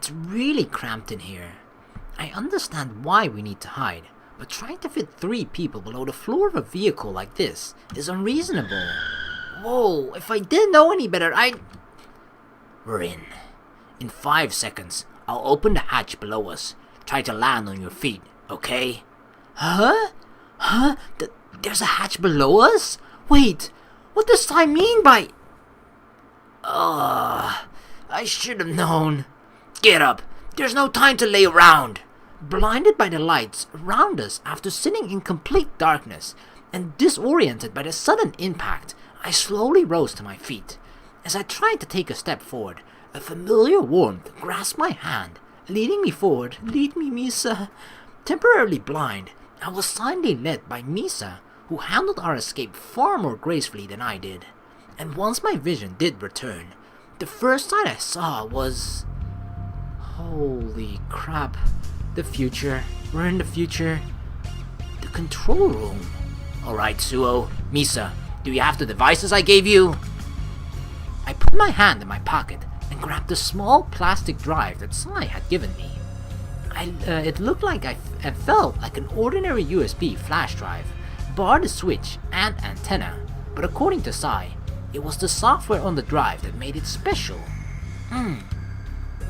It's really cramped in here. I understand why we need to hide, but trying to fit 3 people below the floor of a vehicle like this is unreasonable. Whoa, if I didn't know any better, We're in. In 5 seconds, I'll open the hatch below us. Try to land on your feet, okay? Huh? There's a hatch below us? Wait, what does Sai mean by... I should have known. Get up. There's no time to lay around. Blinded by the lights around us after sitting in complete darkness and disoriented by the sudden impact, I slowly rose to my feet. As I tried to take a step forward, a familiar warmth grasped my hand, leading me forward. Lead me, Misa. Temporarily blind, I was silently led by Misa, who handled our escape far more gracefully than I did. And once my vision did return, the first sight I saw was... Holy crap. The future. We're in the future. The control room. Alright, Suoh. Misa, do you have the devices I gave you? I put my hand in my pocket and grabbed the small plastic drive that Sai had given me. It looked like I felt like an ordinary USB flash drive, barred a switch and antenna, but according to Sai, it was the software on the drive that made it special.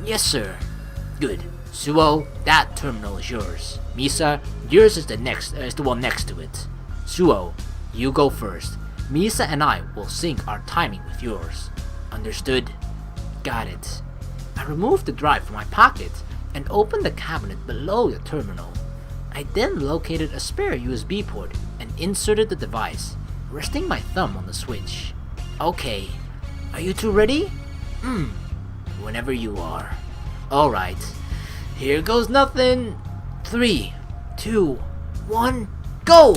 Yes, sir. Good. Suoh, that terminal is yours. Misa, yours is the one next to it. Suoh, you go first. Misa and I will sync our timing with yours. Understood? Got it. I removed the drive from my pocket and opened the cabinet below the terminal. I then located a spare USB port and inserted the device, resting my thumb on the switch. Okay, are you two ready? Whenever you are. Alright, here goes nothing. 3, 2, 1, go!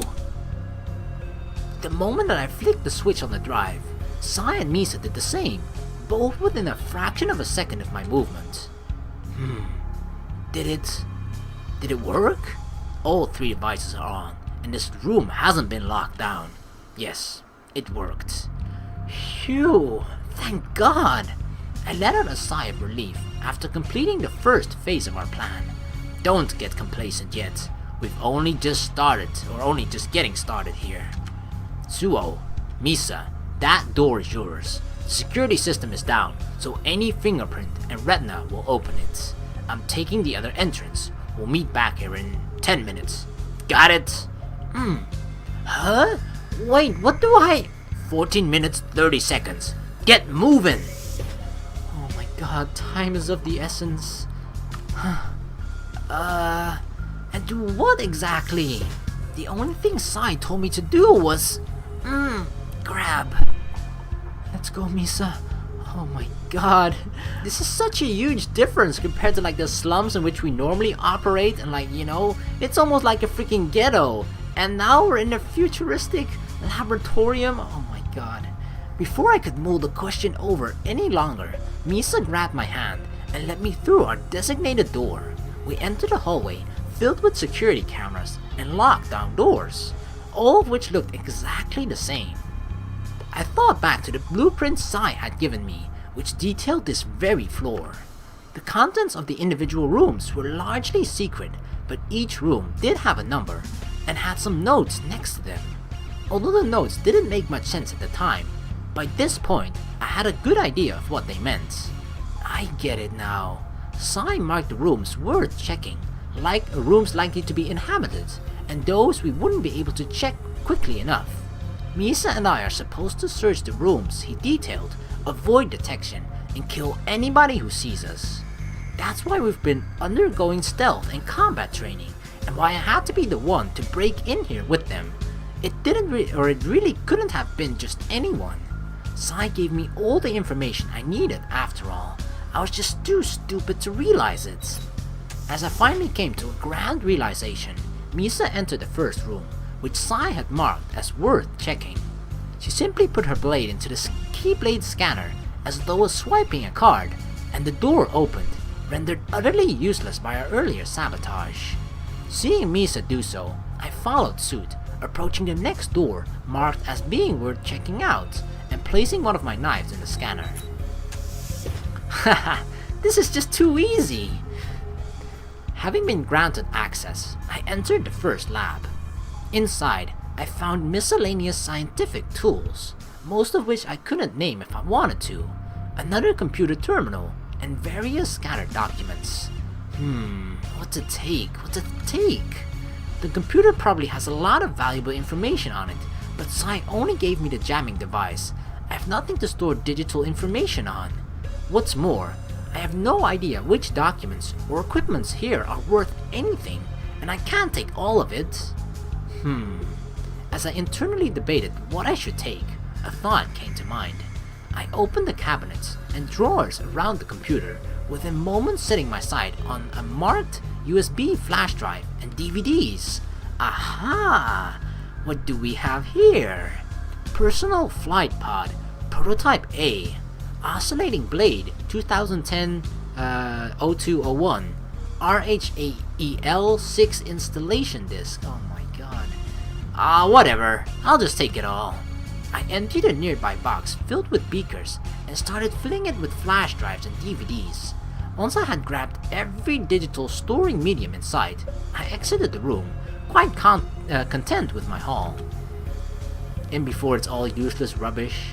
The moment that I flicked the switch on the drive, Sai and Misa did the same, both within a fraction of a second of my movement. Did it work? All 3 devices are on, and this room hasn't been locked down. Yes, it worked. Phew, thank God! I let out a sigh of relief after completing the first phase of our plan. Don't get complacent yet. We've only just getting started here. Suoh, Misa, that door is yours. The security system is down, so any fingerprint and retina will open it. I'm taking the other entrance. We'll meet back here in 10 minutes. Got it? Huh? Wait, what do I... 14 minutes, 30 seconds. Get moving! Oh my god, time is of the essence. And do what exactly? The only thing Sai told me to do was... grab. Let's go, Misa. Oh my god. This is such a huge difference compared to like the slums in which we normally operate, and like, you know, it's almost like a freaking ghetto. And now we're in a futuristic laboratorium. Oh my god. Before I could mull the question over any longer, Misa grabbed my hand and led me through our designated door. We entered a hallway filled with security cameras and locked down doors, all of which looked exactly the same. I thought back to the blueprint Sai had given me, which detailed this very floor. The contents of the individual rooms were largely secret, but each room did have a number and had some notes next to them. Although the notes didn't make much sense at the time, by this point I had a good idea of what they meant. I get it now. Sai marked the rooms worth checking, like rooms likely to be inhabited, and those we wouldn't be able to check quickly enough. Misa and I are supposed to search the rooms he detailed, avoid detection, and kill anybody who sees us. That's why we've been undergoing stealth and combat training, and why I had to be the one to break in here with them. It really couldn't have been just anyone. Sai gave me all the information I needed after all. I was just too stupid to realize it. As I finally came to a grand realization, Misa entered the first room, which Sai had marked as worth checking. She simply put her blade into the keyblade scanner as though swiping a card, and the door opened, rendered utterly useless by our earlier sabotage. Seeing Misa do so, I followed suit, approaching the next door marked as being worth checking out, and placing one of my knives in the scanner. Haha, This is just too easy. Having been granted access, I entered the first lab. Inside, I found miscellaneous scientific tools, most of which I couldn't name if I wanted to, another computer terminal, and various scattered documents. What to take? The computer probably has a lot of valuable information on it, but Sai only gave me the jamming device. I have nothing to store digital information on. What's more, I have no idea which documents or equipments here are worth anything, and I can't take all of it. As I internally debated what I should take, a thought came to mind. I opened the cabinets and drawers around the computer, within moments setting my sight on a marked USB flash drive and DVDs. Aha! What do we have here? Personal Flight Pod, Prototype A, Oscillating Blade 2010 0201, RHAEL 6 installation disc. Oh my god. Whatever, I'll just take it all. I emptied a nearby box filled with beakers and started filling it with flash drives and DVDs. Once I had grabbed every digital storing medium in sight, I exited the room, quite content with my haul. And before it's all useless rubbish.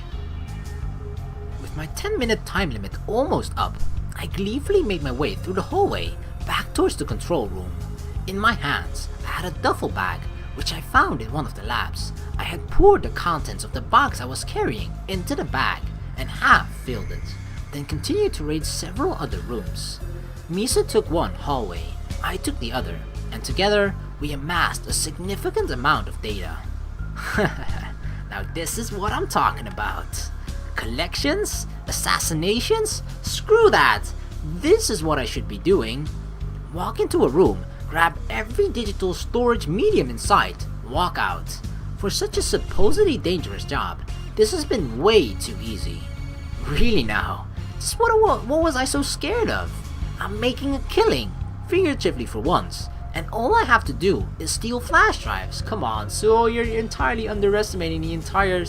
With my 10-minute time limit almost up, I gleefully made my way through the hallway, back towards the control room. In my hands, I had a duffel bag, which I found in one of the labs. I had poured the contents of the box I was carrying into the bag and half filled it, then continued to raid several other rooms. Misa took one hallway, I took the other, and together we amassed a significant amount of data. Now this is what I'm talking about. Collections? Assassinations? Screw that! This is what I should be doing. Walk into a room, grab every digital storage medium in sight, walk out. For such a supposedly dangerous job, this has been way too easy. Really now? Just what was I so scared of? I'm making a killing, figuratively for once, and all I have to do is steal flash drives. Come on, Suoh, you're entirely underestimating the entire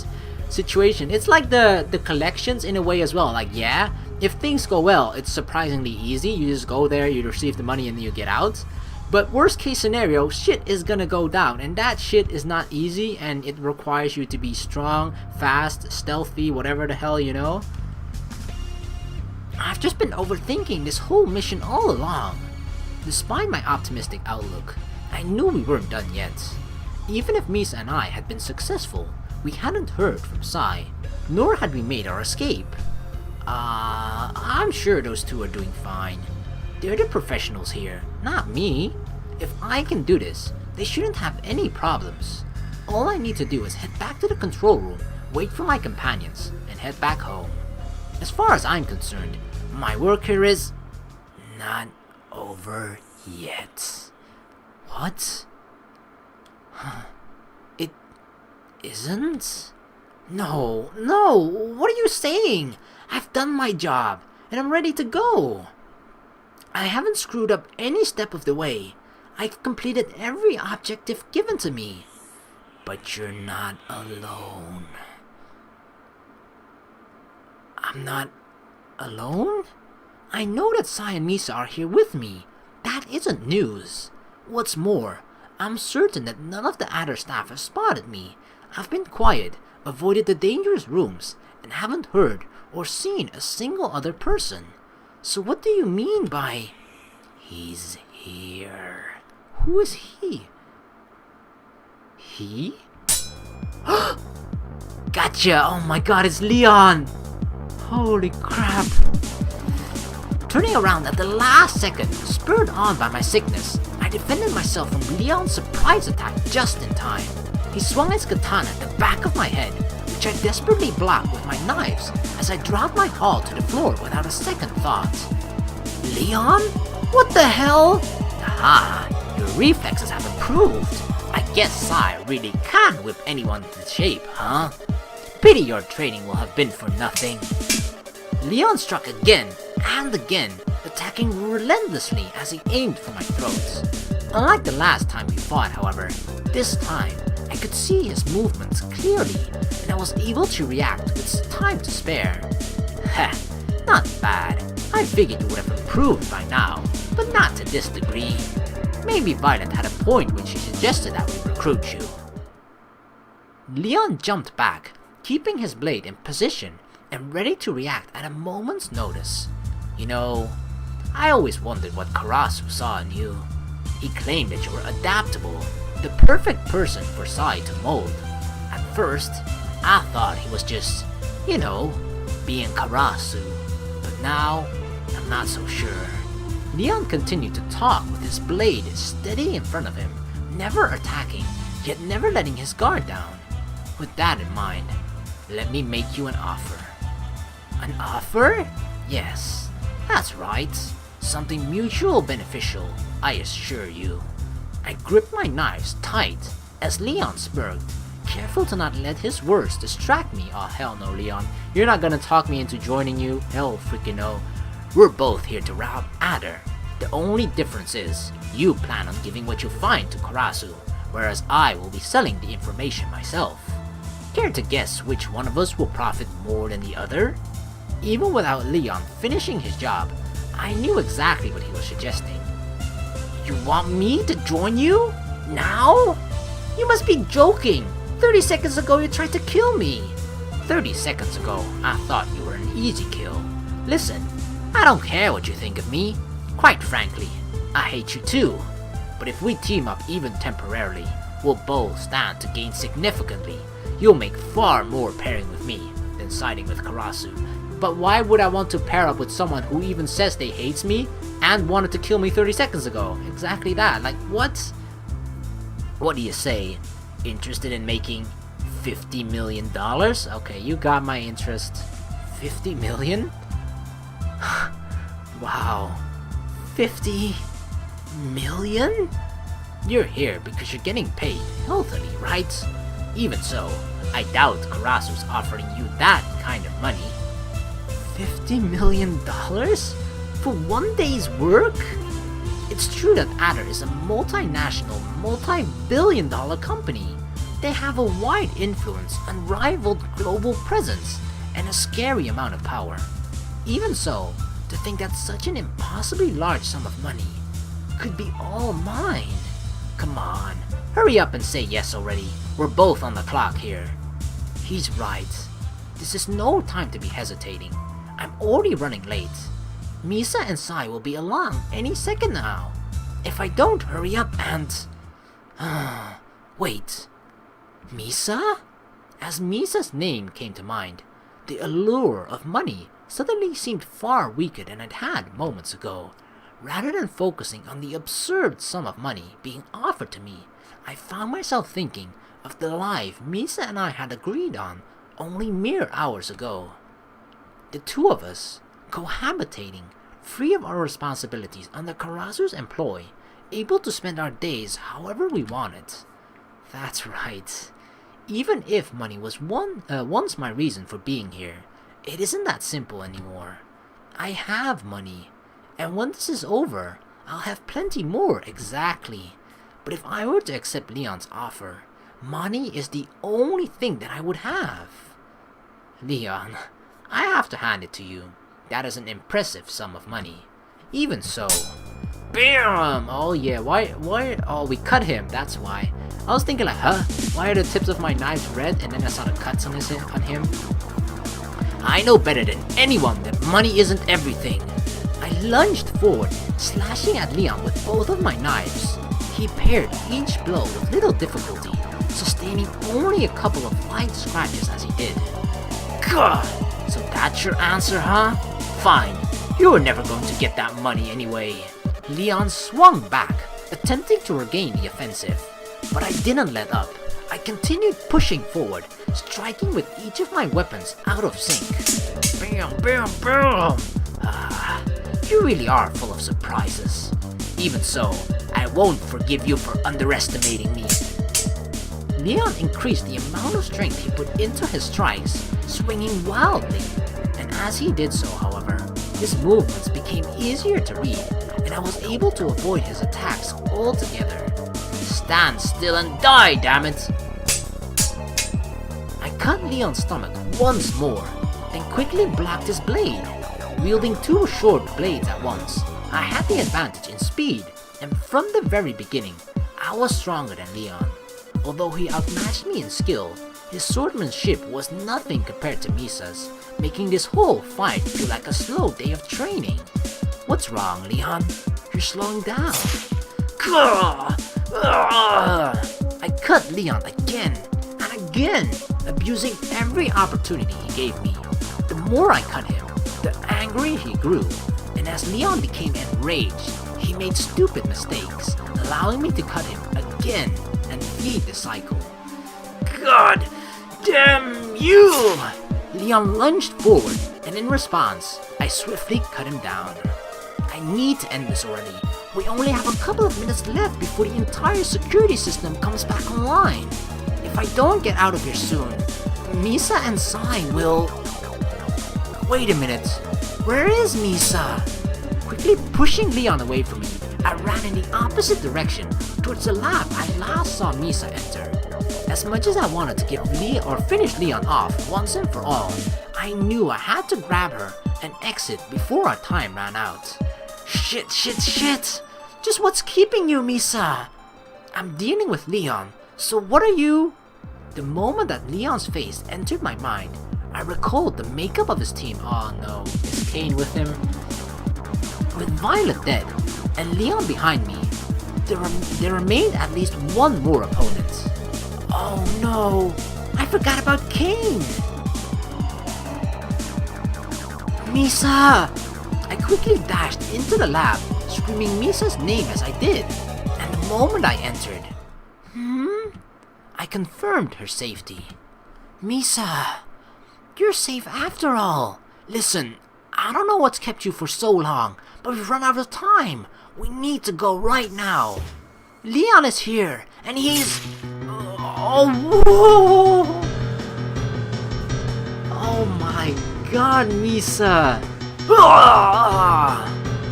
situation. It's like the collections in a way as well. Like, yeah, if things go well, it's surprisingly easy. You just go there, you receive the money, and then you get out. But worst case scenario, shit is gonna go down, and that shit is not easy, and it requires you to be strong, fast, stealthy, whatever the hell, you know? I've just been overthinking this whole mission all along. Despite my optimistic outlook, I knew we weren't done yet. Even if Misa and I had been successful, we hadn't heard from Sai, nor had we made our escape. I'm sure those two are doing fine. They're the professionals here, not me. If I can do this, they shouldn't have any problems. All I need to do is head back to the control room, wait for my companions, and head back home. As far as I'm concerned, my work here is not over yet. What? It isn't? No, what are you saying? I've done my job, and I'm ready to go. I haven't screwed up any step of the way. I've completed every objective given to me. But you're not alone. I'm not alone? I know that Sai and Misa are here with me. That isn't news. What's more, I'm certain that none of the other staff have spotted me. I've been quiet, avoided the dangerous rooms, and haven't heard or seen a single other person. So what do you mean by, he's here? Who is he? He? Gotcha! Oh my god, it's Leon! Holy crap! Turning around at the last second, spurred on by my sickness, I defended myself from Leon's surprise attack just in time. He swung his katana at the back of my head, which I desperately blocked with my knives as I dropped my haul to the floor without a second thought. Leon? What the hell? Aha! Your reflexes have improved. I guess Sai really can whip anyone into shape, huh? Pity your training will have been for nothing. Leon struck again and again, attacking relentlessly as he aimed for my throat. Unlike the last time we fought, however, this time I could see his movements clearly, and I was able to react with time to spare. Heh, not bad. I figured you would have improved by now, but not to this degree. Maybe Violet had a point when she suggested that we recruit you. Leon jumped back, keeping his blade in position and ready to react at a moment's notice. You know, I always wondered what Karasu saw in you. He claimed that you were adaptable, the perfect person for Sai to mold. At first, I thought he was just, being Karasu. But now, I'm not so sure. Leon continued to talk with his blade steady in front of him, never attacking, yet never letting his guard down. With that in mind, let me make you an offer. An offer? Yes, that's right. Something mutual beneficial, I assure you. I gripped my knives tight as Leon smirked, careful to not let his words distract me. Oh hell no, Leon. You're not gonna talk me into joining you. Hell freaking no. We're both here to rob Adder. The only difference is, you plan on giving what you find to Karasu, whereas I will be selling the information myself. Care to guess which one of us will profit more than the other? Even without Leon finishing his job, I knew exactly what he was suggesting. You want me to join you? Now? You must be joking! 30 seconds ago you tried to kill me! 30 seconds ago, I thought you were an easy kill. Listen, I don't care what you think of me. Quite frankly, I hate you too. But if we team up even temporarily, we'll both stand to gain significantly. You'll make far more pairing with me than siding with Karasu. But why would I want to pair up with someone who even says they hates me and wanted to kill me 30 seconds ago? Exactly that. Like, what? What do you say? Interested in making $50 million? Okay, you got my interest. 50 million? Wow. 50 million? You're here because you're getting paid healthily, right? Even so, I doubt Karasu's offering you that kind of money. $50 million? For one day's work? It's true that Adder is a multinational, multi-billion-dollar company. They have a wide influence, unrivaled global presence, and a scary amount of power. Even so, to think that such an impossibly large sum of money could be all mine. Come on, hurry up and say yes already. We're both on the clock here. He's right. This is no time to be hesitating. I'm already running late. Misa and Sai will be along any second now. If I don't hurry up and... Wait. Misa? As Misa's name came to mind, the allure of money suddenly seemed far weaker than it had moments ago. Rather than focusing on the absurd sum of money being offered to me, I found myself thinking of the life Misa and I had agreed on only mere hours ago. The two of us, cohabitating, free of our responsibilities under Karasu's employ, able to spend our days however we wanted. That's right. Even if money was once my reason for being here, it isn't that simple anymore. I have money, and when this is over, I'll have plenty more, exactly. But if I were to accept Leon's offer, money is the only thing that I would have. Leon, I have to hand it to you. That is an impressive sum of money. Even so... BAM! Oh yeah, why, oh, we cut him, that's why. I was thinking like, huh? Why are the tips of my knives red? And then I saw the cuts on him. I know better than anyone that money isn't everything. I lunged forward, slashing at Leon with both of my knives. He parried each blow with little difficulty, sustaining only a couple of light scratches as he did. God! So that's your answer, huh? Fine, you were never going to get that money anyway. Leon swung back, attempting to regain the offensive. But I didn't let up. I continued pushing forward, striking with each of my weapons out of sync. Bam, bam, bam! Ah, you really are full of surprises. Even so, I won't forgive you for underestimating me. Leon increased the amount of strength he put into his strikes, swinging wildly. And as he did so, however, his movements became easier to read, and I was able to avoid his attacks altogether. Stand still and die, damn it! I cut Leon's stomach once more, then quickly blocked his blade. Wielding two short blades at once, I had the advantage in speed, and from the very beginning, I was stronger than Leon. Although he outmatched me in skill, his swordsmanship was nothing compared to Misa's, making this whole fight feel like a slow day of training. What's wrong, Leon? You're slowing down. I cut Leon again and again, abusing every opportunity he gave me. The more I cut him, the angrier he grew, and as Leon became enraged, he made stupid mistakes, allowing me to cut him again and feed the cycle. God damn you! Leon lunged forward, and in response, I swiftly cut him down. I need to end this already. We only have a couple of minutes left before the entire security system comes back online. If I don't get out of here soon, Misa and Sai will... Wait a minute. Where is Misa? Quickly pushing Leon away from me, I ran in the opposite direction towards the lab I last saw Misa enter. As much as I wanted to finish Leon off once and for all, I knew I had to grab her and exit before our time ran out. Shit. Just what's keeping you, Misa? I'm dealing with Leon, so what are you? The moment that Leon's face entered my mind, I recalled the makeup of his team. Oh no, is Kane with him? With Violet dead and Leon behind me, there remained at least one more opponent. Oh no, I forgot about Kane! Misa! I quickly dashed into the lab, screaming Misa's name as I did, and the moment I entered, I confirmed her safety. Misa, you're safe after all. Listen, I don't know what's kept you for so long, but we've run out of time. We need to go right now. Leon is here, and he's... Oh my god, Misa!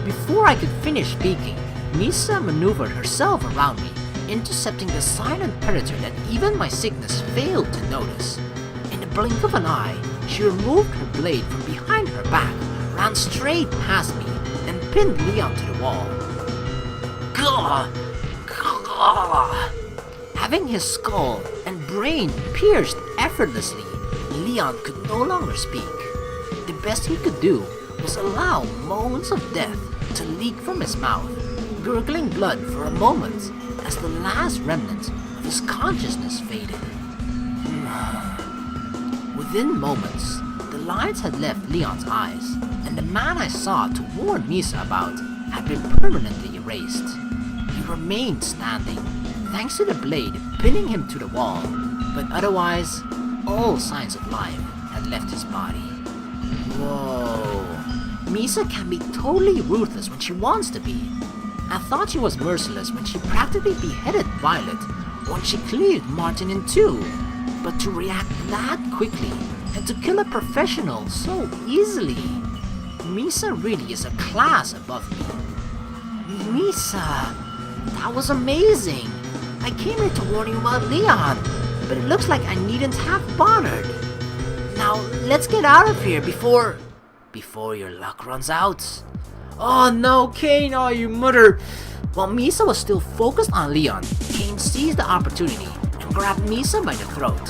Before I could finish speaking, Misa maneuvered herself around me, intercepting the silent predator that even my sickness failed to notice. In the blink of an eye, she removed her blade from behind her back, ran straight past me, and pinned Leon to the wall. Having his skull and brain pierced effortlessly, Leon could no longer speak. The best he could do was allow moans of death to leak from his mouth, gurgling blood for a moment as the last remnant of his consciousness faded. Within moments, the lines had left Leon's eyes, and the man I saw to warn Misa about had been permanently erased. He remained standing, thanks to the blade pinning him to the wall, but otherwise, all signs of life had left his body. Whoa. Misa can be totally ruthless when she wants to be. I thought she was merciless when she practically beheaded Violet, or when she cleaved Martin in two, but to react that quickly and to kill a professional so easily, Misa really is a class above me. Misa, that was amazing. I came here to warn you about Leon, but it looks like I needn't have bothered. Now, let's get out of here before your luck runs out. Oh no, Kane, oh you mother! While Misa was still focused on Leon, Kane seized the opportunity and grabbed Misa by the throat.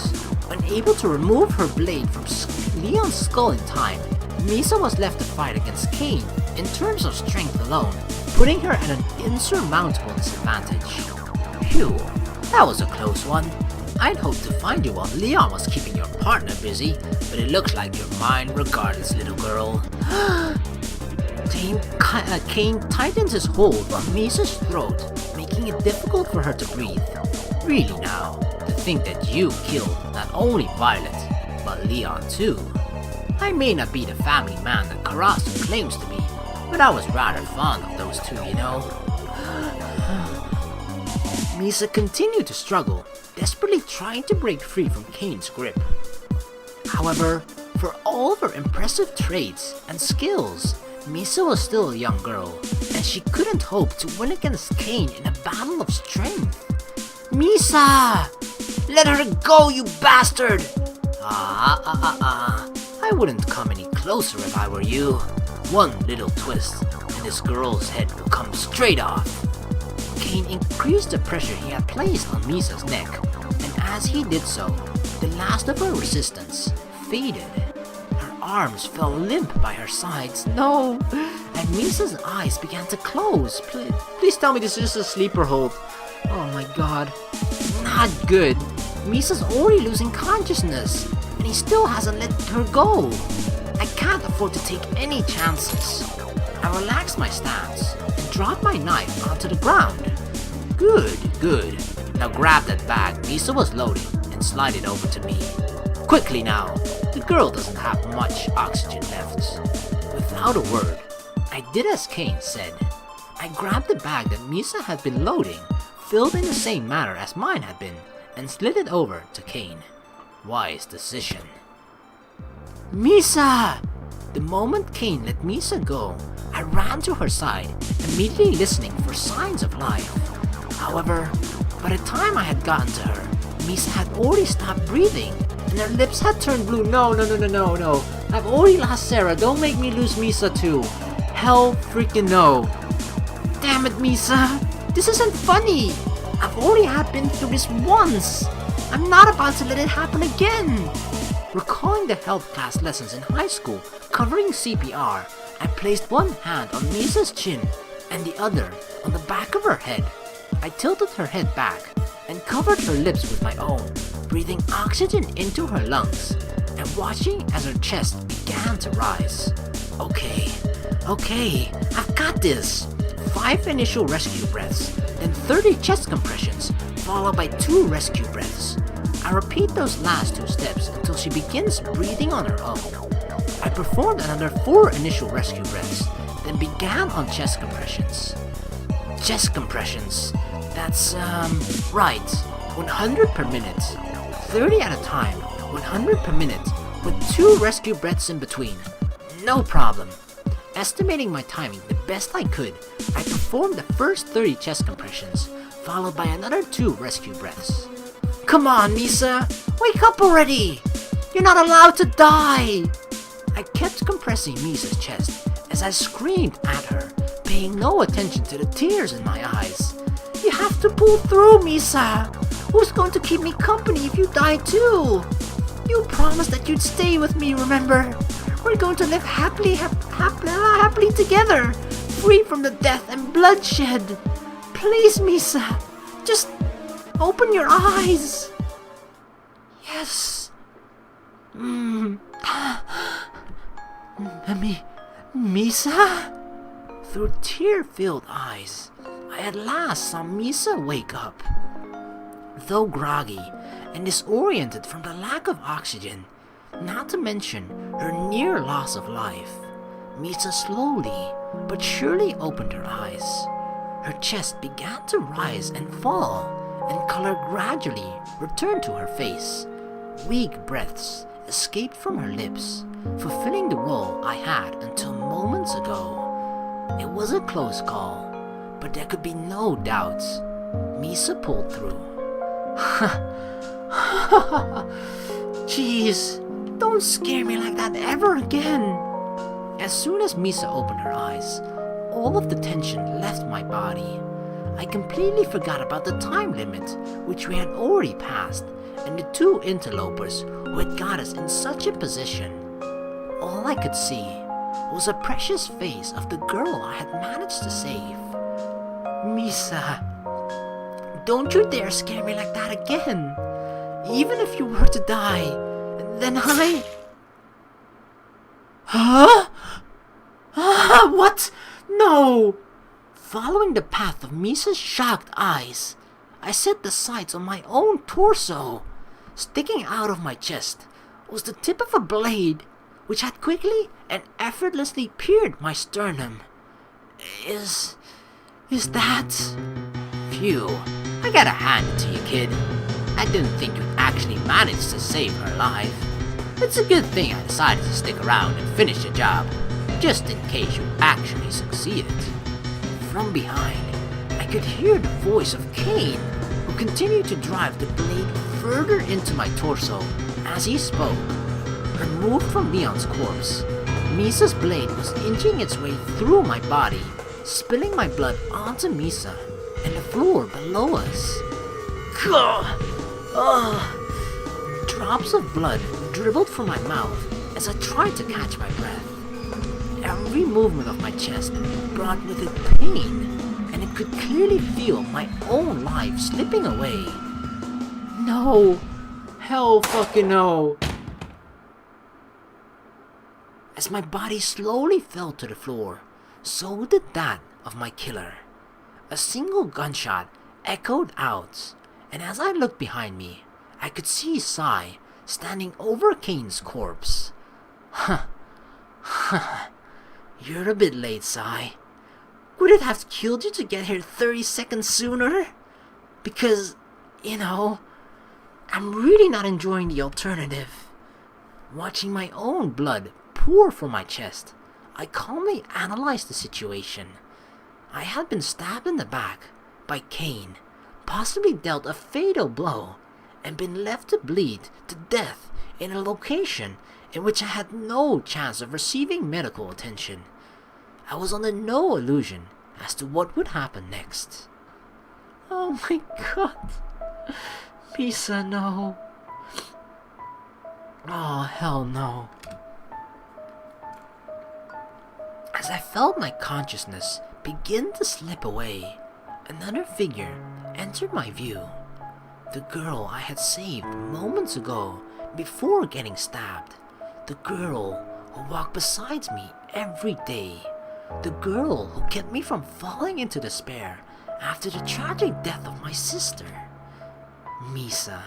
Unable to remove her blade from Leon's skull in time, Misa was left to fight against Kane in terms of strength alone, putting her at an insurmountable disadvantage. Phew, that was a close one. I'd hoped to find you while Leon was keeping your partner busy, but it looks like you're mine regardless, little girl. Kane tightens his hold on Misa's throat, making it difficult for her to breathe. Really now, to think that you killed not only Violet, but Leon too. I may not be the family man that Karasu claims to be, but I was rather fond of those two, you know. Misa continued to struggle, desperately trying to break free from Kane's grip. However, for all of her impressive traits and skills, Misa was still a young girl, and she couldn't hope to win against Kane in a battle of strength. Misa! Let her go, you bastard! I I wouldn't come any closer if I were you. One little twist, and this girl's head will come straight off. Cain increased the pressure he had placed on Misa's neck, and as he did so, the last of her resistance faded. Her arms fell limp by her sides. No! And Misa's eyes began to close. Please tell me this is a sleeper hold. Oh my god. Not good. Misa's already losing consciousness, and he still hasn't let her go. I can't afford to take any chances. I relaxed my stance and dropped my knife onto the ground. Good, good. Now grab that bag Misa was loading and slide it over to me. Quickly now, the girl doesn't have much oxygen left. Without a word, I did as Cain said. I grabbed the bag that Misa had been loading, filled in the same manner as mine had been, and slid it over to Cain. Wise decision. Misa! The moment Cain let Misa go, I ran to her side, immediately listening for signs of life. However, by the time I had gotten to her, Misa had already stopped breathing, and her lips had turned blue. No. I've already lost Sara. Don't make me lose Misa too. Hell freaking no. Damn it, Misa. This isn't funny. I've already been through this once. I'm not about to let it happen again. Recalling the health class lessons in high school covering CPR, I placed one hand on Misa's chin and the other on the back of her head. I tilted her head back and covered her lips with my own, breathing oxygen into her lungs and watching as her chest began to rise. Okay, I've got this. 5 initial rescue breaths, then 30 chest compressions, followed by 2 rescue breaths. I repeat those last 2 steps until she begins breathing on her own. I performed another 4 initial rescue breaths, then began on chest compressions. Chest compressions, that's, right, 100 per minute, 30 at a time, 100 per minute, with 2 rescue breaths in between. No problem. Estimating my timing the best I could, I performed the first 30 chest compressions, followed by another 2 rescue breaths. Come on, Misa! Wake up already! You're not allowed to die! I kept compressing Misa's chest as I screamed at her, paying no attention to the tears in my eyes. You have to pull through, Misa! Who's going to keep me company if you die too? You promised that you'd stay with me, remember? We're going to live happily together, free from the death and bloodshed. Please, Misa, just open your eyes. Yes. Misa? Through tear-filled eyes, I at last saw Misa wake up. Though groggy and disoriented from the lack of oxygen, not to mention her near loss of life, Misa slowly but surely opened her eyes. Her chest began to rise and fall, and color gradually returned to her face. Weak breaths escaped from her lips, fulfilling the role I had until moments ago. It was a close call, but there could be no doubts. Misa pulled through. Jeez, don't scare me like that ever again. As soon as Misa opened her eyes, all of the tension left my body. I completely forgot about the time limit, which we had already passed, and the 2 interlopers who had got us in such a position. All I could see was a precious face of the girl I had managed to save. Misa, don't you dare scare me like that again. Even if you were to die, then I... Huh? What? No! Following the path of Misa's shocked eyes, I set the sights on my own torso. Sticking out of my chest was the tip of a blade, which had quickly and effortlessly pierced my sternum. Is that... Phew, I gotta hand it to you, kid. I didn't think you'd actually manage to save her life. It's a good thing I decided to stick around and finish the job, just in case you actually succeeded. From behind, I could hear the voice of Cain, who continued to drive the blade further into my torso as he spoke. removed from Leon's corpse. Misa's blade was inching its way through my body, spilling my blood onto Misa and the floor below us. Drops of blood dribbled from my mouth as I tried to catch my breath. Every movement of my chest brought with it pain, and it could clearly feel my own life slipping away. No. Hell fucking no. As my body slowly fell to the floor, so did that of my killer. A single gunshot echoed out, and as I looked behind me, I could see Sai standing over Kane's corpse. You're a bit late, Sai. Would it have killed you to get here 30 seconds sooner? Because, I'm really not enjoying the alternative. Watching my own blood pour from my chest, I calmly analyzed the situation. I had been stabbed in the back by Kane, possibly dealt a fatal blow, and been left to bleed to death in a location in which I had no chance of receiving medical attention. I was under no illusion as to what would happen next. Oh my god. Misa, no. Oh, hell no. As I felt my consciousness begin to slip away, another figure entered my view. The girl I had saved moments ago before getting stabbed. The girl who walked beside me every day. The girl who kept me from falling into despair after the tragic death of my sister. Misa.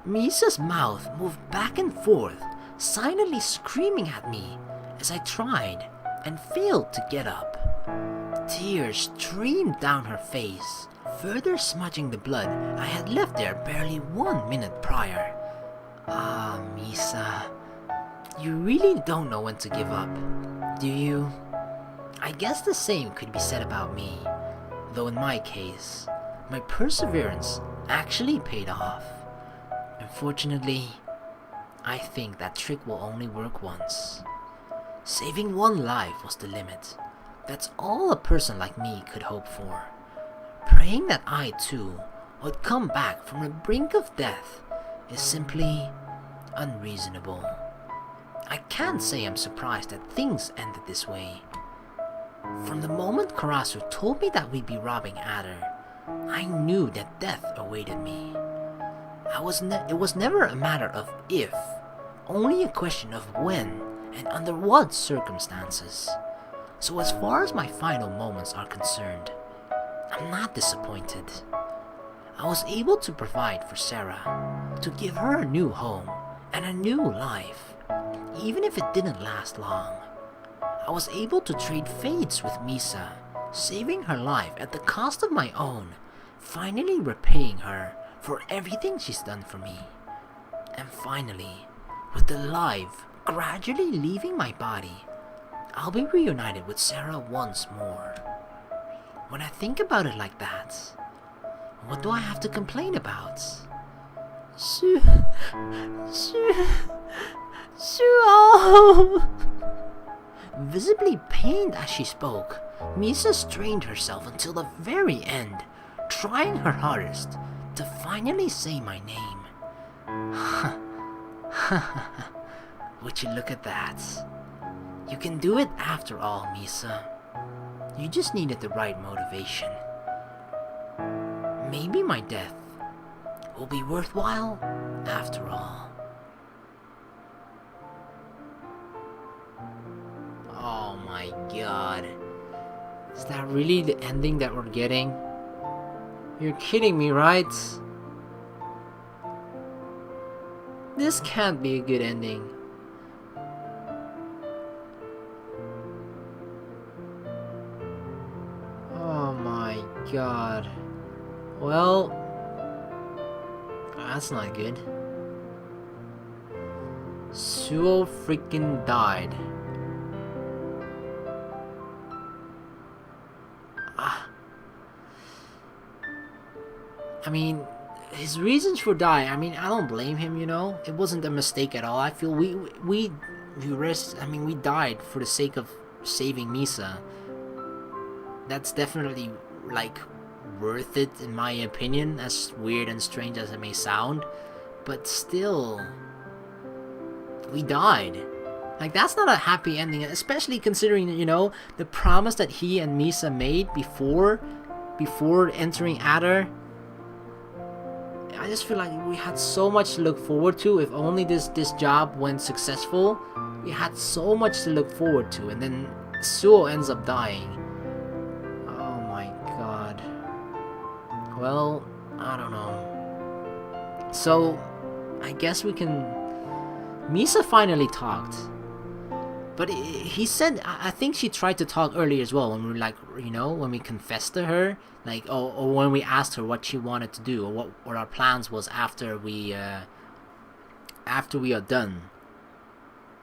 Misa's mouth moved back and forth, silently screaming at me as I tried and failed to get up. Tears streamed down her face, further smudging the blood I had left there barely 1 minute prior. Ah, Misa. You really don't know when to give up, do you? I guess the same could be said about me, though in my case, my perseverance actually paid off. Unfortunately, I think that trick will only work once. Saving one life was the limit. That's all a person like me could hope for. Praying that I too would come back from the brink of death is simply unreasonable. I can't say I'm surprised that things ended this way. From the moment Karasu told me that we'd be robbing Adder, I knew that death awaited me. It was never a matter of if, only a question of when and under what circumstances. So as far as my final moments are concerned, I'm not disappointed. I was able to provide for Sara, to give her a new home and a new life, even if it didn't last long. I was able to trade fates with Misa, saving her life at the cost of my own, finally repaying her for everything she's done for me. And finally, with the life gradually leaving my body, I'll be reunited with Sara once more. When I think about it like that, what do I have to complain about? Suoh! Visibly pained as she spoke, Misa strained herself until the very end, trying her hardest to finally say my name. Would you look at that? You can do it after all, Misa. You just needed the right motivation. Maybe my death will be worthwhile after all. Oh my god. Is that really the ending that we're getting? You're kidding me, right? This can't be a good ending. Oh my god. Well, that's not good. Suoh freaking died. I mean, his reasons for dying, I mean, I don't blame him, you know? It wasn't a mistake at all. I feel we died for the sake of saving Misa. That's definitely, like, worth it, in my opinion, as weird and strange as it may sound. But still, we died. Like, that's not a happy ending, especially considering, you know, the promise that he and Misa made before entering Adder. I just feel like we had so much to look forward to. If only this job went successful, we had so much to look forward to, and then Suoh ends up dying. Oh my god. Well, I don't know. So, I guess we can... Misa finally talked. But he said, I think she tried to talk earlier as well, when we were like, you know, when we confessed to her, like, or when we asked her what she wanted to do, or what our plans was after we are done.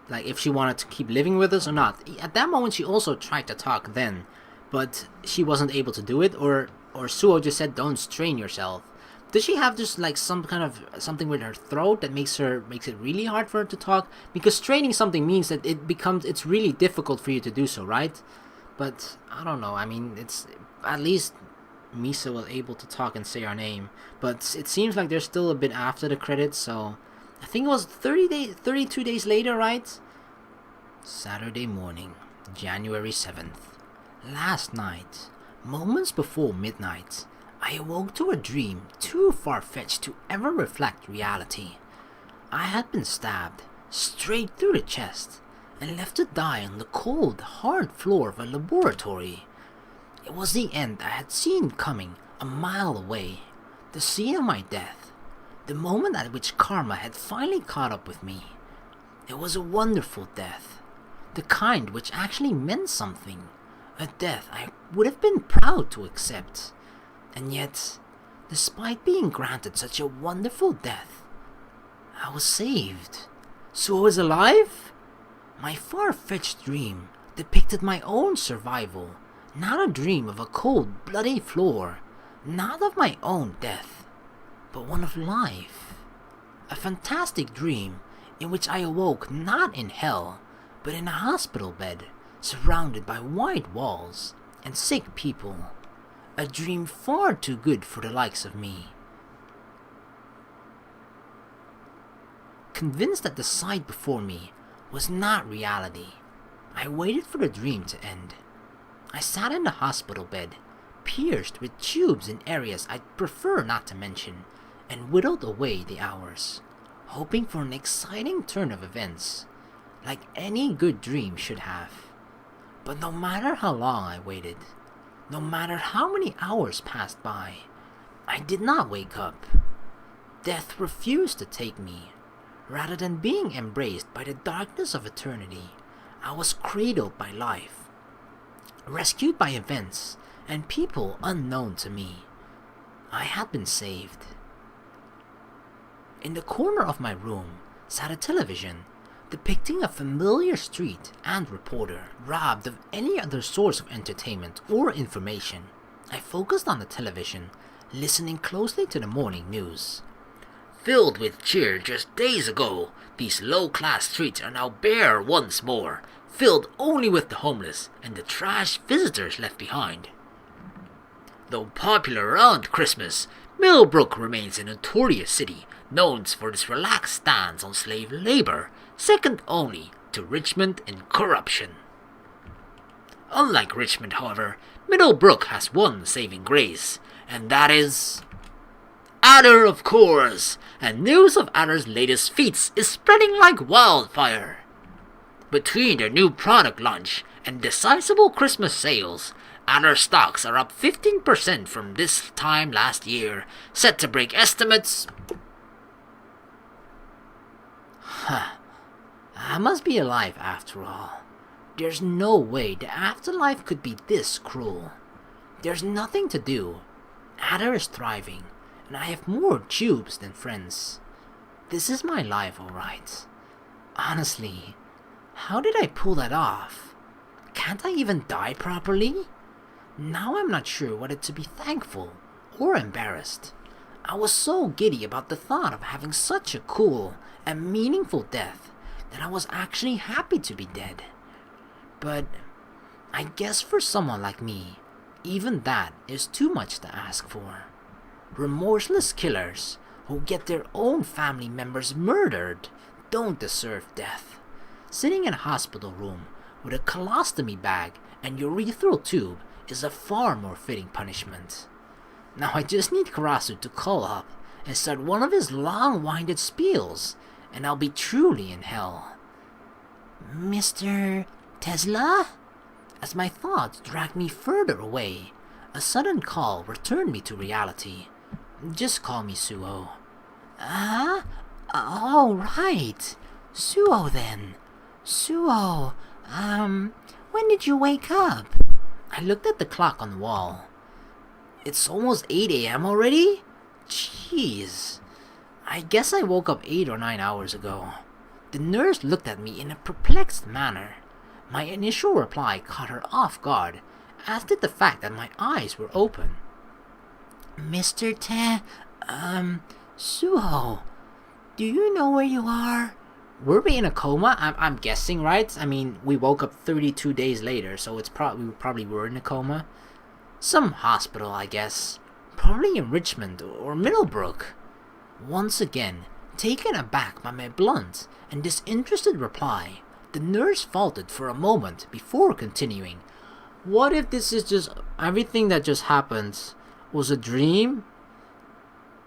Like, if she wanted to keep living with us or not. At that moment, she also tried to talk then, but she wasn't able to do it, or Suoh just said, don't strain yourself. Does she have just like some kind of something with her throat that makes it really hard for her to talk? Because straining something means that it's really difficult for you to do so, right? But I don't know. I mean, it's at least Misa was able to talk and say our name. But it seems like there's still a bit after the credits, so I think it was 32 days later, right? Saturday morning, January 7th. Last night, moments before midnight, I awoke to a dream too far-fetched to ever reflect reality. I had been stabbed straight through the chest and left to die on the cold, hard floor of a laboratory. It was the end I had seen coming a mile away, the scene of my death, the moment at which karma had finally caught up with me. It was a wonderful death, the kind which actually meant something, a death I would have been proud to accept. And yet, despite being granted such a wonderful death, I was saved. Suoh is alive? My far-fetched dream depicted my own survival, not a dream of a cold, bloody floor, not of my own death, but one of life. A fantastic dream in which I awoke not in hell, but in a hospital bed, surrounded by white walls and sick people. A dream far too good for the likes of me. Convinced that the sight before me was not reality, I waited for the dream to end. I sat in the hospital bed, pierced with tubes in areas I'd prefer not to mention, and whittled away the hours, hoping for an exciting turn of events, like any good dream should have. But no matter how long I waited, no matter how many hours passed by, I did not wake up. Death refused to take me. Rather than being embraced by the darkness of eternity, I was cradled by life, rescued by events and people unknown to me. I had been saved. In the corner of my room sat a television, depicting a familiar street and reporter, robbed of any other source of entertainment or information. I focused on the television, listening closely to the morning news. Filled with cheer just days ago, these low-class streets are now bare once more, filled only with the homeless and the trash visitors left behind. Though popular around Christmas, Millbrook remains a notorious city, known for its relaxed stance on slave labor, second only to Richmond in corruption. Unlike Richmond, however, Middlebrook has one saving grace, and that is Adder, of course, and news of Adder's latest feats is spreading like wildfire. Between their new product launch and decisive Christmas sales, Adder stocks are up 15% from this time last year, set to break estimates. I must be alive after all. There's no way the afterlife could be this cruel. There's nothing to do. Adder is thriving, and I have more tubes than friends. This is my life, alright. Honestly, how did I pull that off? Can't I even die properly? Now I'm not sure whether to be thankful or embarrassed. I was so giddy about the thought of having such a cool and meaningful death that I was actually happy to be dead. But I guess for someone like me, even that is too much to ask for. Remorseless killers who get their own family members murdered don't deserve death. Sitting in a hospital room with a colostomy bag and urethral tube is a far more fitting punishment. Now I just need Karasu to call up and start one of his long-winded spiels, and I'll be truly in hell. Mr. Tesla? As my thoughts dragged me further away, a sudden call returned me to reality. Just call me Suoh. Oh, right. Suoh then. Suoh, when did you wake up? I looked at the clock on the wall. It's almost 8 a.m. already? Jeez. I guess I woke up 8 or 9 hours ago. The nurse looked at me in a perplexed manner. My initial reply caught her off guard, as did the fact that my eyes were open. Mr. Suoh, do you know where you are? Were we in a coma? I'm guessing, right? I mean, we woke up 32 days later, so we probably were in a coma. Some hospital, I guess. Probably in Richmond or Middlebrook. Once again, taken aback by my blunt and disinterested reply, the nurse faltered for a moment before continuing. What if this is just everything that just happened was a dream?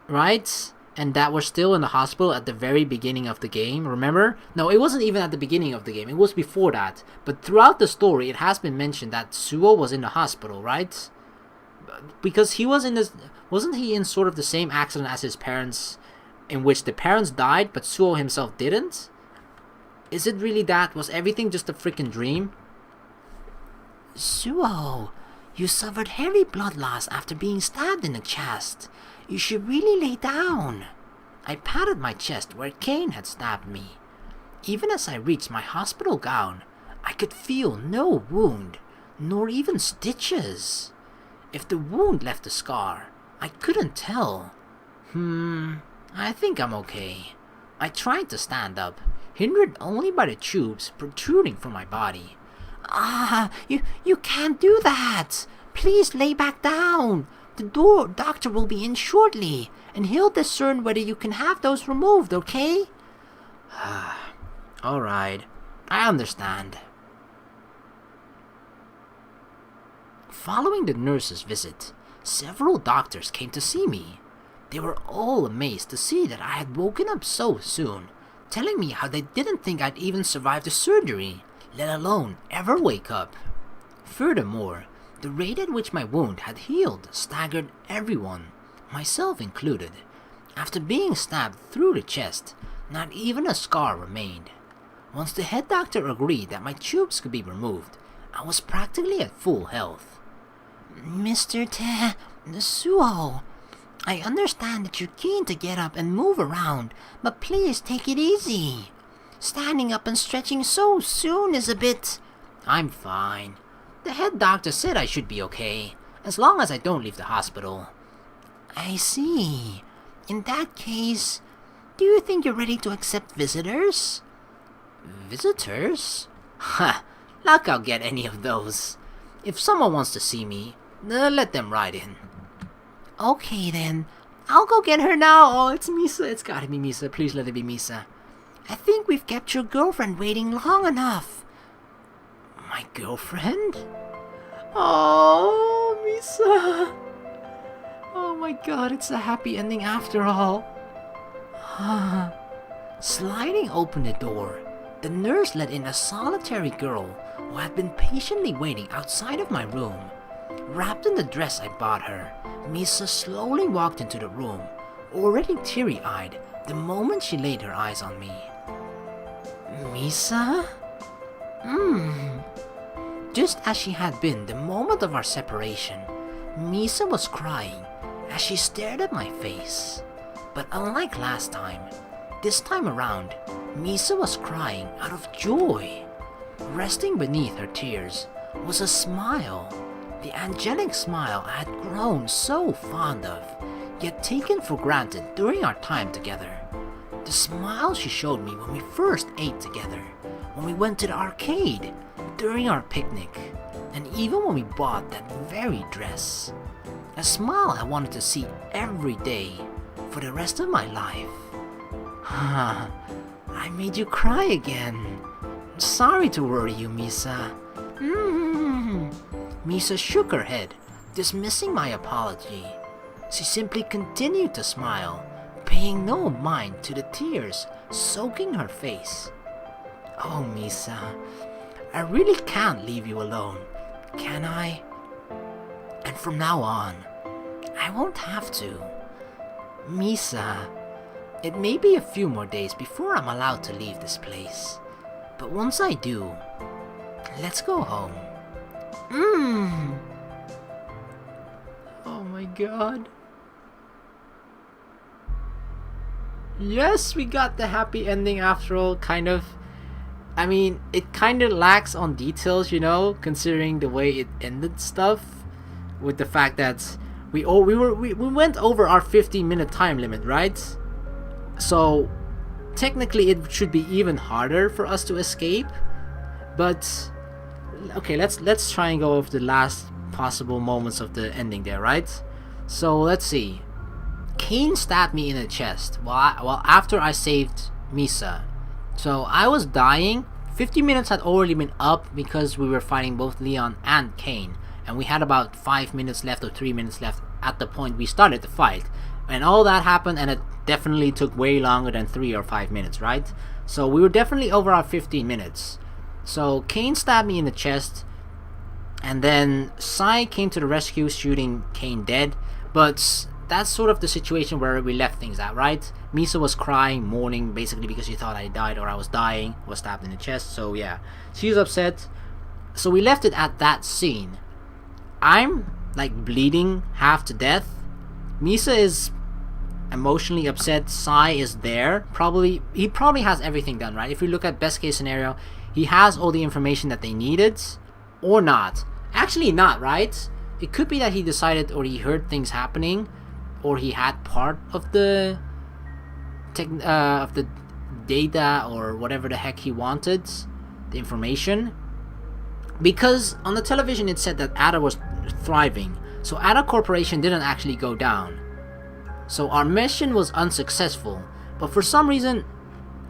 Right? And that we're still in the hospital at the very beginning of the game, remember? No, it wasn't even at the beginning of the game, it was before that. But throughout the story, it has been mentioned that Suoh was in the hospital, right? Because he was in this... Wasn't he in sort of the same accident as his parents, in which the parents died, but Suoh himself didn't? Is it really that? Was everything just a freaking dream? Suoh, you suffered heavy blood loss after being stabbed in the chest. You should really lay down. I patted my chest where Kane had stabbed me. Even as I reached my hospital gown, I could feel no wound, nor even stitches. If the wound left a scar, I couldn't tell. I think I'm okay. I tried to stand up, hindered only by the tubes protruding from my body. You can't do that! Please lay back down! The doctor will be in shortly, and he'll discern whether you can have those removed, okay? Alright, I understand. Following the nurse's visit, several doctors came to see me. They were all amazed to see that I had woken up so soon, telling me how they didn't think I'd even survive the surgery, let alone ever wake up. Furthermore, the rate at which my wound had healed staggered everyone, myself included. After being stabbed through the chest, not even a scar remained. Once the head doctor agreed that my tubes could be removed, I was practically at full health. Mr. Suoh, I understand that you're keen to get up and move around, but please take it easy. Standing up and stretching so soon is a bit... I'm fine. The head doctor said I should be okay, as long as I don't leave the hospital. I see. In that case, do you think you're ready to accept visitors? Visitors? Ha! Like I'll get any of those. If someone wants to see me, let them ride in. Okay then, I'll go get her now. Oh, it's Misa. It's gotta be Misa. Please let it be Misa. I think we've kept your girlfriend waiting long enough. My girlfriend? Oh, Misa. Oh my god, it's a happy ending after all. Sliding open the door, the nurse let in a solitary girl who had been patiently waiting outside of my room. Wrapped in the dress I bought her, Misa slowly walked into the room, already teary-eyed the moment she laid her eyes on me. Misa? Just as she had been the moment of our separation, Misa was crying as she stared at my face. But unlike last time, this time around, Misa was crying out of joy. Resting beneath her tears was a smile, the angelic smile I had grown so fond of, yet taken for granted during our time together. The smile she showed me when we first ate together, when we went to the arcade, during our picnic, and even when we bought that very dress. A smile I wanted to see every day for the rest of my life. I made you cry again. Sorry to worry you, Misa. Misa shook her head, dismissing my apology. She simply continued to smile, paying no mind to the tears soaking her face. Oh, Misa, I really can't leave you alone, can I? And from now on, I won't have to. Misa, it may be a few more days before I'm allowed to leave this place. But once I do, let's go home. Oh my god. Yes, we got the happy ending after all, kind of. I mean, it kind of lacks on details, considering the way it ended stuff. With the fact that we went over our 15-minute time limit, right? So technically it should be even harder for us to escape. But okay, let's try and go over the last possible moments of the ending there, right? So let's see. Kane stabbed me in the chest while after I saved Misa. So I was dying. 50 minutes had already been up because we were fighting both Leon and Kane, and we had about 5 minutes left or 3 minutes left at the point we started the fight. And all that happened, and it definitely took way longer than 3 or 5 minutes, right? So we were definitely over our 15 minutes. So Kane stabbed me in the chest, and then Sai came to the rescue, shooting Kane dead. But that's sort of the situation where we left things at, right? Misa was crying, mourning, basically because she thought I died or I was dying, was stabbed in the chest. So yeah, she was upset. So we left it at that scene. I'm like bleeding half to death. Misa is emotionally upset. Sai is there. He probably has everything done, right? If we look at best case scenario, he has all the information that they needed, or not. Actually not, right? It could be that he decided, or he heard things happening, or he had part of the data or whatever the heck he wanted, the information. Because on the television it said that Ada was thriving, so Ada Corporation didn't actually go down. So our mission was unsuccessful, but for some reason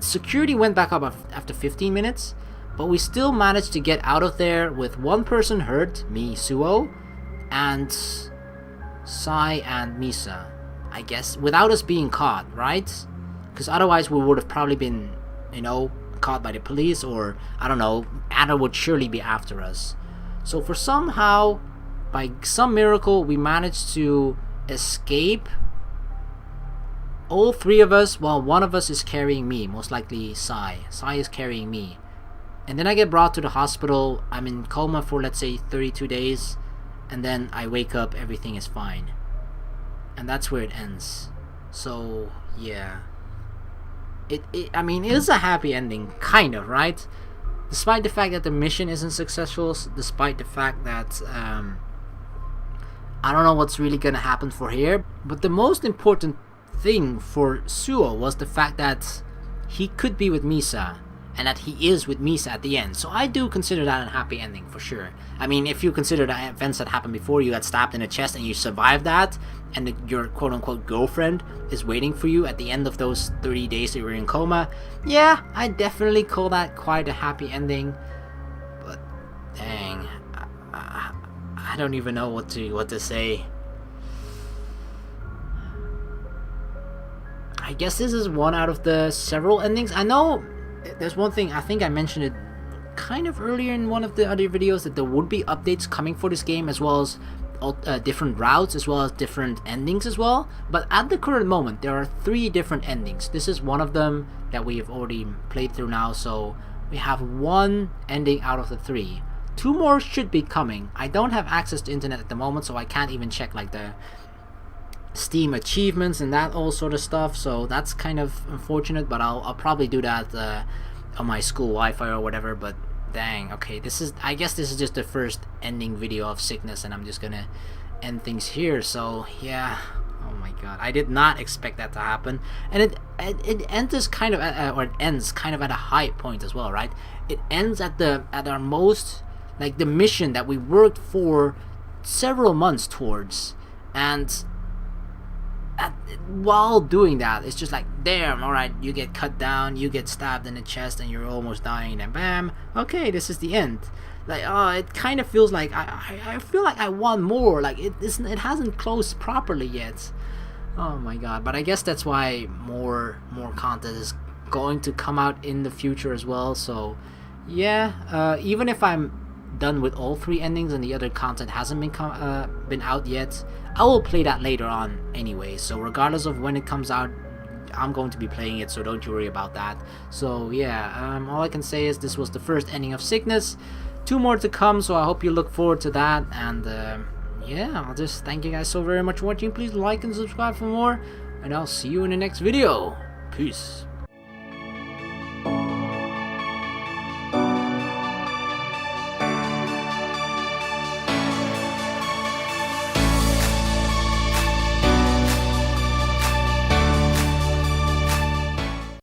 security went back up after 15 minutes, but we still managed to get out of there with one person hurt, me, Suoh, and Sai and Misa, I guess, without us being caught, right? Because otherwise we would have probably been, caught by the police, or I don't know, Ada would surely be after us. So for somehow, by some miracle, we managed to escape. All three of us, well, one of us is carrying me, most likely Sai. Sai is carrying me. And then I get brought to the hospital. I'm in coma for, let's say, 32 days. And then I wake up, everything is fine. And that's where it ends. So, yeah. It is a happy ending, kind of, right? Despite the fact that the mission isn't successful, despite the fact that, I don't know what's really gonna happen for here. But the most important thing for Suoh was the fact that he could be with Misa, and that he is with Misa at the end. So I do consider that a happy ending for sure. I mean, if you consider the events that happened before, you got stabbed in the chest and you survived that, and your quote-unquote girlfriend is waiting for you at the end of those 30 days that you were in coma, yeah, I definitely call that quite a happy ending. But dang, I don't even know what to say. I guess this is one out of the several endings. I know there's one thing, I think I mentioned it kind of earlier in one of the other videos, that there would be updates coming for this game, as well as different routes, as well as different endings as well. But at the current moment, there are 3 different endings. This is one of them that we have already played through now, so we have 1 ending out of the 3. 2 more should be coming. I don't have access to internet at the moment, so I can't even check like the Steam achievements and that all sort of stuff, so that's kind of unfortunate, but I'll probably do that on my school Wi-Fi or whatever. But dang, okay, I guess this is just the first ending video of Sickness, and I'm just gonna end things here. So yeah, Oh my god, I did not expect that to happen. And it ends kind of at, or it ends kind of at a high point as well, right? It ends at our most, like, the mission that we worked for several months towards, and while doing that, it's just like, damn, all right, you get cut down, you get stabbed in the chest, and you're almost dying, and bam, okay, this is the end. Like, it kind of feels like I feel like I want more. Like, it hasn't closed properly yet. Oh my god! But I guess that's why more content is going to come out in the future as well. So yeah, even if I'm done with all 3 endings and the other content hasn't been out yet, I will play that later on anyway. So regardless of when it comes out, I'm going to be playing it, so don't you worry about that. So yeah, all I can say is this was the first ending of Sickness. 2 more to come, so I hope you look forward to that. And yeah, I'll just thank you guys so very much for watching. Please like and subscribe for more, and I'll see you in the next video. Peace.